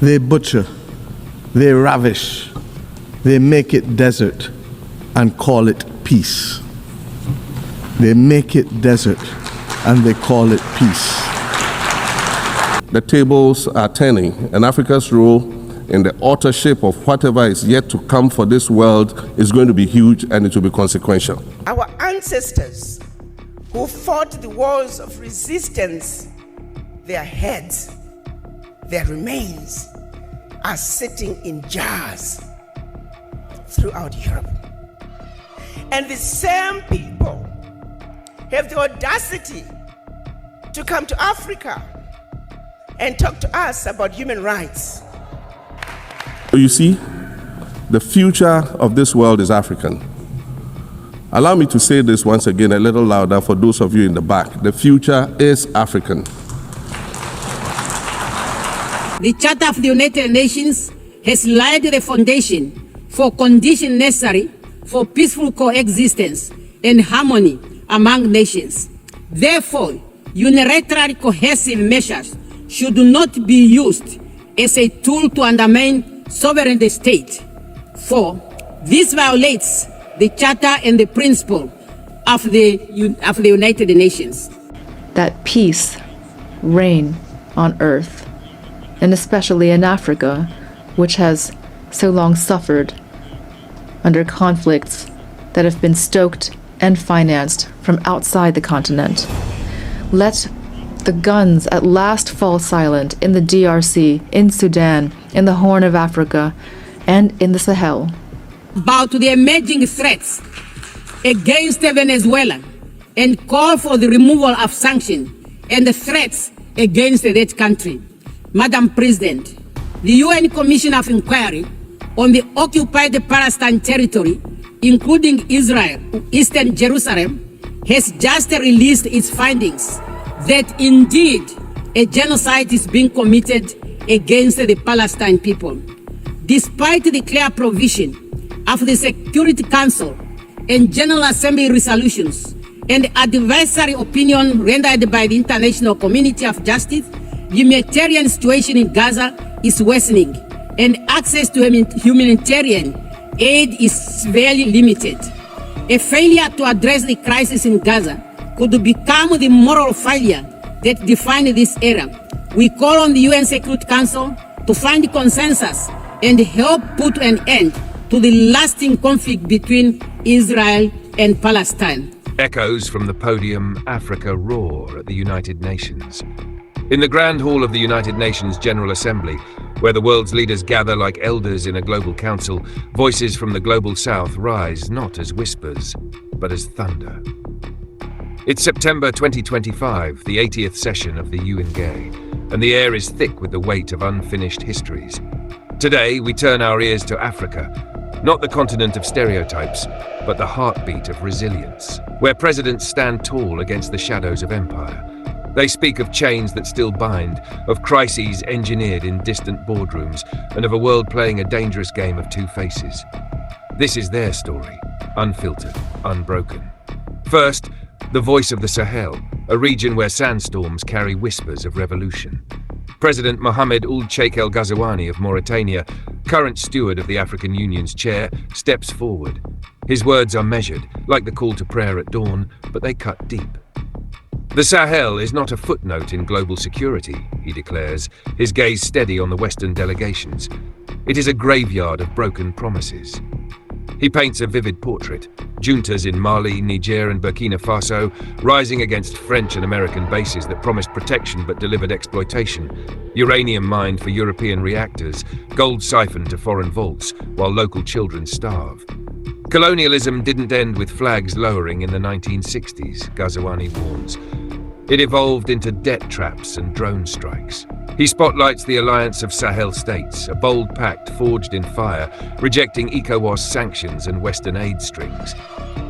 They butcher, they ravish, they make it desert and call it peace. They make it desert and they call it peace. The tables are turning, and Africa's role in the authorship of whatever is yet to come for this world is going to be huge, and it will be consequential. Our ancestors who fought the wars of resistance, their heads, their remains are sitting in jars throughout Europe. And the same people have the audacity to come to Africa and talk to us about human rights. You see, the future of this world is African. Allow me to say this once again a little louder for those of you in the back. The future is African. The Charter of the United Nations has laid the foundation for conditions necessary for peaceful coexistence and harmony among nations. Therefore, unilateral cohesive measures should not be used as a tool to undermine sovereign state, for this violates the Charter and the principle of the United Nations. That peace reign on earth, and especially in Africa, which has so long suffered under conflicts that have been stoked and financed from outside the continent. Let the guns at last fall silent in the DRC, in Sudan, in the Horn of Africa, and in the Sahel. About the emerging threats against Venezuela and call for the removal of sanctions and the threats against that country. Madam President, the UN Commission of Inquiry on the occupied Palestine territory, including Israel, Eastern Jerusalem, has just released its findings that indeed a genocide is being committed against the Palestinian people. Despite the clear provision of the Security Council and General Assembly resolutions and advisory opinion rendered by the international community of justice, the humanitarian situation in Gaza is worsening and access to humanitarian aid is severely limited. A failure to address the crisis in Gaza could become the moral failure that defines this era. We call on the UN Security Council to find consensus and help put an end to the lasting conflict between Israel and Palestine. Echoes from the Podium, Africa roar at the United Nations. In the Grand Hall of the United Nations General Assembly, where the world's leaders gather like elders in a global council, voices from the global south rise not as whispers, but as thunder. It's September 2025, the 80th session of the UNGA, and the air is thick with the weight of unfinished histories. Today, we turn our ears to Africa, not the continent of stereotypes, but the heartbeat of resilience, where presidents stand tall against the shadows of empire. They speak of chains that still bind, of crises engineered in distant boardrooms, and of a world playing a dangerous game of two faces. This is their story, unfiltered, unbroken. First, the voice of the Sahel, a region where sandstorms carry whispers of revolution. President Mohamed Ould Cheikh El Ghazouani of Mauritania, current steward of the African Union's chair, steps forward. His words are measured, like the call to prayer at dawn, but they cut deep. The Sahel is not a footnote in global security, he declares, his gaze steady on the Western delegations. It is a graveyard of broken promises. He paints a vivid portrait, juntas in Mali, Niger and Burkina Faso, rising against French and American bases that promised protection but delivered exploitation, uranium mined for European reactors, gold siphoned to foreign vaults, while local children starve. Colonialism didn't end with flags lowering in the 1960s, Ghazouani warns. It evolved into debt traps and drone strikes. He spotlights the alliance of Sahel states, a bold pact forged in fire, rejecting ECOWAS sanctions and Western aid strings.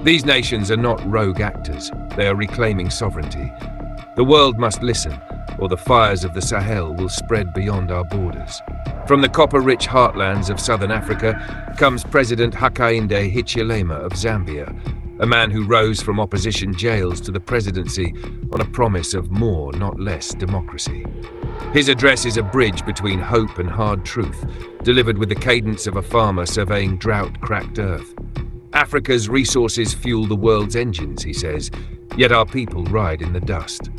These nations are not rogue actors, they are reclaiming sovereignty. The world must listen, or the fires of the Sahel will spread beyond our borders. From the copper-rich heartlands of southern Africa comes President Hakainde Hichilema of Zambia, a man who rose from opposition jails to the presidency on a promise of more, not less, democracy. His address is a bridge between hope and hard truth, delivered with the cadence of a farmer surveying drought-cracked earth. Africa's resources fuel the world's engines, he says, yet our people ride in the dust.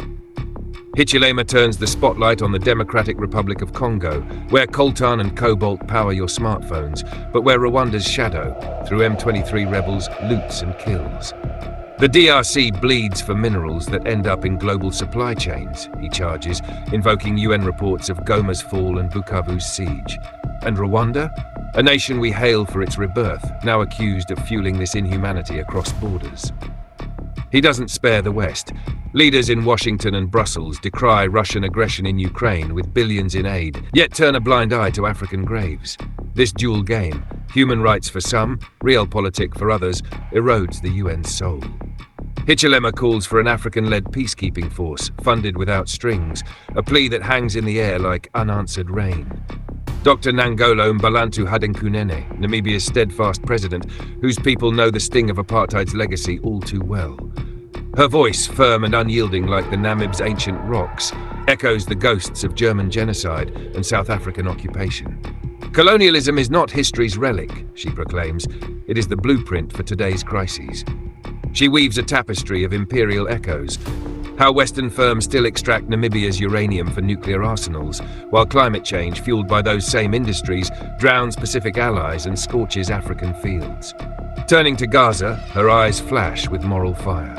Hichilema turns the spotlight on the Democratic Republic of Congo, where coltan and cobalt power your smartphones, but where Rwanda's shadow, through M23 rebels, loots and kills. The DRC bleeds for minerals that end up in global supply chains, he charges, invoking UN reports of Goma's fall and Bukavu's siege. And Rwanda? A nation we hail for its rebirth, now accused of fueling this inhumanity across borders. He doesn't spare the West. Leaders in Washington and Brussels decry Russian aggression in Ukraine with billions in aid, yet turn a blind eye to African graves. This dual game, human rights for some, realpolitik for others, erodes the UN's soul. Hichilema calls for an African-led peacekeeping force, funded without strings, a plea that hangs in the air like unanswered rain. Dr. Nangolo Mbalantu Hadenkunene, Namibia's steadfast president, whose people know the sting of apartheid's legacy all too well. Her voice, firm and unyielding like the Namib's ancient rocks, echoes the ghosts of German genocide and South African occupation. Colonialism is not history's relic, she proclaims. It is the blueprint for today's crises. She weaves a tapestry of imperial echoes. How Western firms still extract Namibia's uranium for nuclear arsenals, while climate change, fueled by those same industries, drowns Pacific allies and scorches African fields. Turning to Gaza, her eyes flash with moral fire.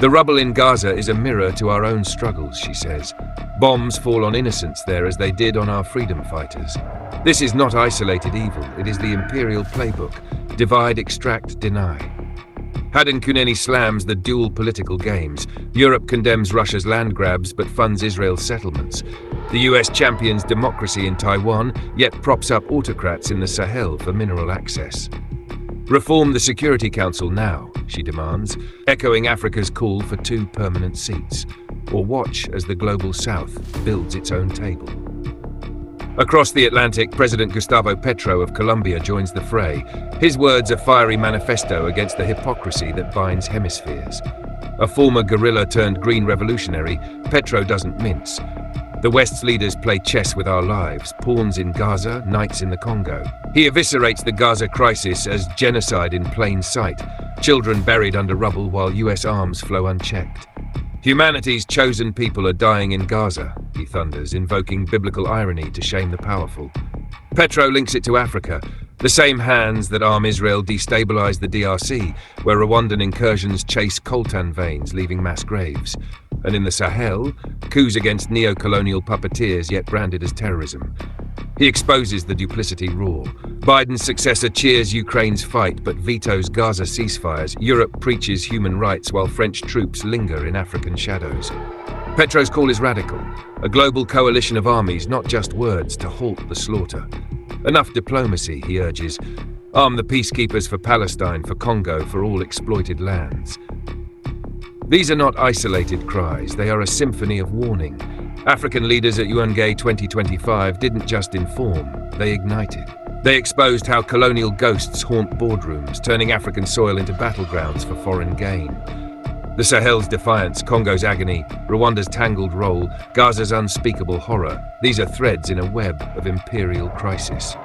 The rubble in Gaza is a mirror to our own struggles, she says. Bombs fall on innocents there as they did on our freedom fighters. This is not isolated evil, it is the imperial playbook. Divide, extract, deny. Hadenkunene slams the dual political games. Europe condemns Russia's land grabs but funds Israel's settlements. The US champions democracy in Taiwan, yet props up autocrats in the Sahel for mineral access. Reform the Security Council now, she demands, echoing Africa's call for 2 permanent seats. Or watch as the global South builds its own table. Across the Atlantic, President Gustavo Petro of Colombia joins the fray. His words a fiery manifesto against the hypocrisy that binds hemispheres. A former guerrilla turned green revolutionary, Petro doesn't mince. The West's leaders play chess with our lives, pawns in Gaza, knights in the Congo. He eviscerates the Gaza crisis as genocide in plain sight, children buried under rubble while US arms flow unchecked. Humanity's chosen people are dying in Gaza, he thunders, invoking biblical irony to shame the powerful. Petro links it to Africa. The same hands that arm Israel destabilize the DRC, where Rwandan incursions chase coltan veins, leaving mass graves. And in the Sahel, coups against neo-colonial puppeteers yet branded as terrorism. He exposes the duplicity raw. Biden's successor cheers Ukraine's fight but vetoes Gaza ceasefires. Europe preaches human rights while French troops linger in African shadows. Petro's call is radical. A global coalition of armies, not just words, to halt the slaughter. Enough diplomacy, he urges. Arm the peacekeepers for Palestine, for Congo, for all exploited lands. These are not isolated cries, they are a symphony of warning. African leaders at UNGA 2025 didn't just inform, they ignited. They exposed how colonial ghosts haunt boardrooms, turning African soil into battlegrounds for foreign gain. The Sahel's defiance, Congo's agony, Rwanda's tangled role, Gaza's unspeakable horror, these are threads in a web of imperial crisis.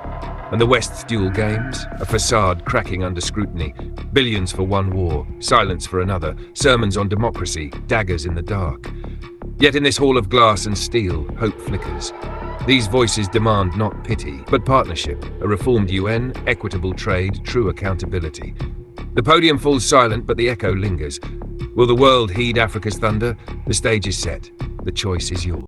And the West's dual games? A facade cracking under scrutiny. Billions for one war, silence for another, sermons on democracy, daggers in the dark. Yet in this hall of glass and steel, hope flickers. These voices demand not pity, but partnership, a reformed UN, equitable trade, true accountability. The podium falls silent, but the echo lingers. Will the world heed Africa's thunder? The stage is set. The choice is yours.